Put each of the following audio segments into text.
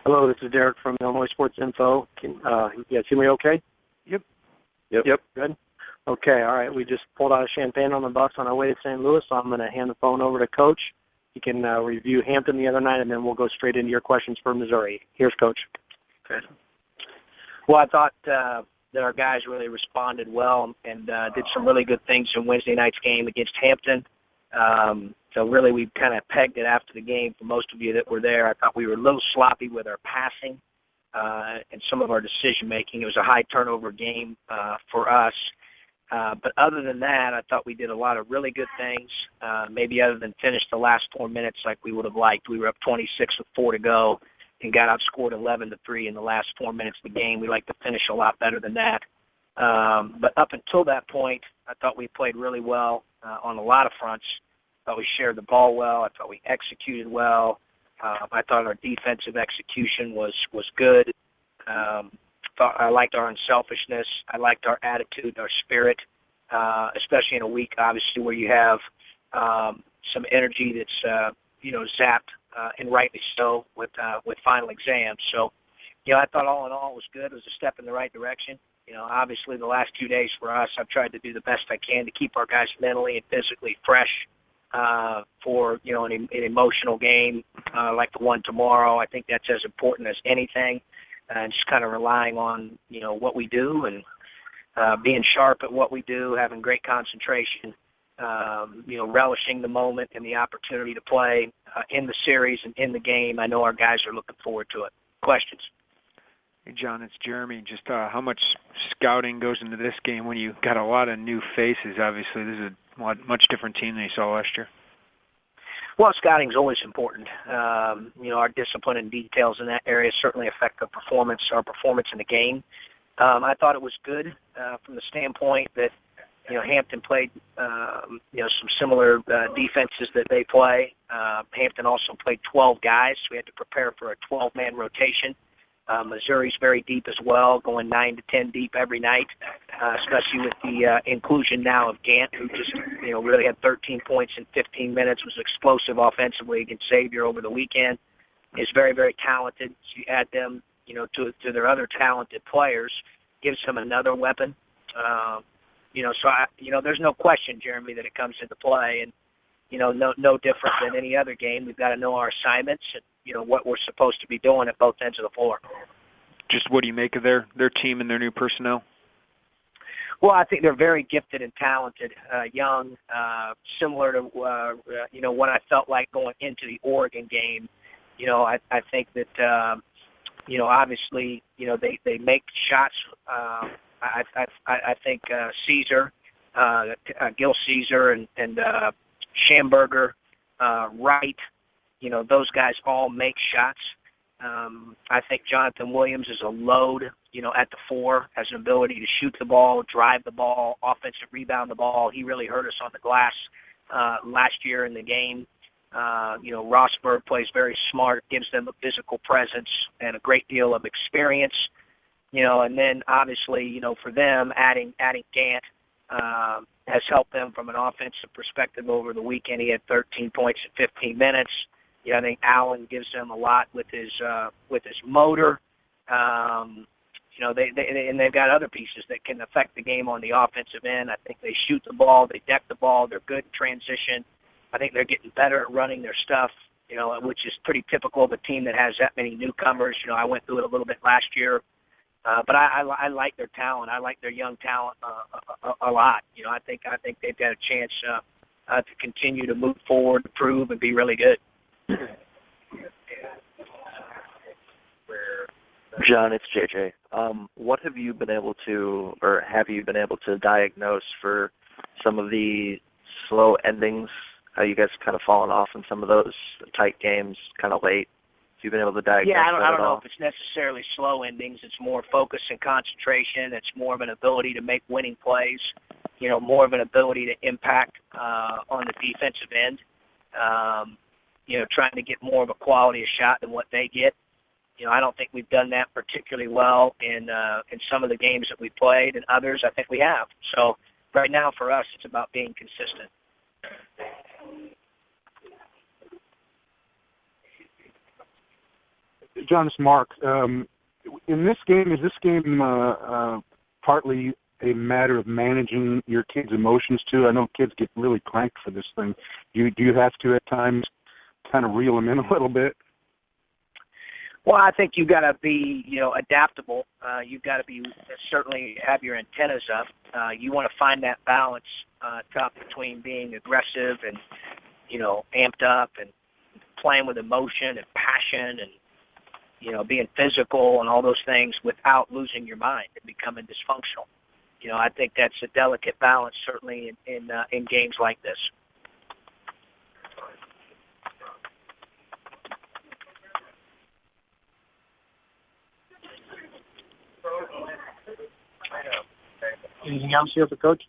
Hello, this is Derek from Illinois Sports Info. Can you guys hear me okay? Yep. Good? Okay, all right. We just pulled out of Champaign on the bus on our way to St. Louis, so I'm going to hand the phone over to Coach. He can review Hampton the other night, and then we'll go straight into your questions for Missouri. Here's Coach. Okay. Well, I thought that our guys really responded well and did some really good things in Wednesday night's game against Hampton. So really we kind of pegged it after the game for most of you that were there. I thought we were a little sloppy with our passing and some of our decision-making. It was a high turnover game for us. But other than that, I thought we did a lot of really good things, maybe other than finish the last 4 minutes like we would have liked. We were up 26 with 4 to go and got outscored 11-3 in the last 4 minutes of the game. We like to finish a lot better than that. But up until that point, I thought we played really well on a lot of fronts. I thought we shared the ball well. I thought we executed well. I thought our defensive execution was good. I liked our unselfishness. I liked our attitude, our spirit, especially in a week, obviously, where you have some energy that's, zapped, and rightly so, with final exams. So, I thought all in all it was good. It was a step in the right direction. Obviously the last 2 days for us, I've tried to do the best I can to keep our guys mentally and physically fresh for, an emotional game like the one tomorrow. I think that's as important as anything. And just kind of relying on, what we do and being sharp at what we do, having great concentration, relishing the moment and the opportunity to play in the series and in the game. I know our guys are looking forward to it. Questions? Hey, John, it's Jeremy. Just how much scouting goes into this game when you got a lot of new faces? Obviously, this is a much different team than you saw last year. Well, scouting is always important. Our discipline and details in that area certainly affect our performance in the game. I thought it was good from the standpoint that, Hampton played, some similar defenses that they play. Hampton also played 12 guys, so we had to prepare for a 12-man rotation. Missouri's very deep as well, going 9 to 10 deep every night, especially with the inclusion now of Gant, who just, really had 13 points in 15 minutes, was explosive offensively against Xavier over the weekend, is very, very talented. So you add them, to their other talented players, gives them another weapon. There's no question, Jeremy, that it comes into play, and, no different than any other game. We've got to know our assignments and, what we're supposed to be doing at both ends of the floor. Just what do you make of their team and their new personnel? Well, I think they're very gifted and talented, young, similar to, what I felt like going into the Oregon game. I think that, obviously, they make shots. I think Caesar, Gil Caesar and Schamberger, Wright, those guys all make shots. I think Jonathan Williams is a load, at the 4, has an ability to shoot the ball, drive the ball, offensive rebound the ball. He really hurt us on the glass last year in the game. Rossberg plays very smart, gives them a physical presence and a great deal of experience. And then obviously, for them, adding Gant has helped them from an offensive perspective over the weekend. He had 13 points in 15 minutes. I think Allen gives them a lot with his motor. They've got other pieces that can affect the game on the offensive end. I think they shoot the ball, they deck the ball, they're good in transition. I think they're getting better at running their stuff, which is pretty typical of a team that has that many newcomers. I went through it a little bit last year. But I like their talent. I like their young talent a lot. I think they've got a chance to continue to move forward, improve, and be really good. John, it's JJ. What have you been able to diagnose for some of the slow endings? How you guys kind of fallen off in some of those tight games, kind of late? Have you been able to diagnose that at all? I don't know if it's necessarily slow endings. It's more focus and concentration. It's more of an ability to make winning plays. More of an ability to impact on the defensive end. Trying to get more of a quality of shot than what they get. I don't think we've done that particularly well in some of the games that we played, and others I think we have. So right now for us, it's about being consistent. John, it's Mark. In this game, is this game partly a matter of managing your kids' emotions too? I know kids get really cranked for this thing. Do you have to at times kind of reel them in a little bit? Well, I think you've got to be, adaptable. You've got to be certainly have your antennas up. You want to find that balance, tough between being aggressive and, amped up and playing with emotion and passion and, being physical and all those things without losing your mind and becoming dysfunctional. I think that's a delicate balance, certainly in games like this. Anything else here for Coach?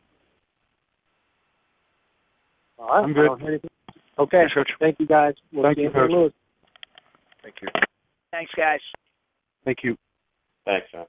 All right, I'm good. Okay, Thanks, Coach. Thank you, guys. We'll Thank see you, in St. Coach. Louis. Thank you. Thanks, guys. Thank you. Thanks, John.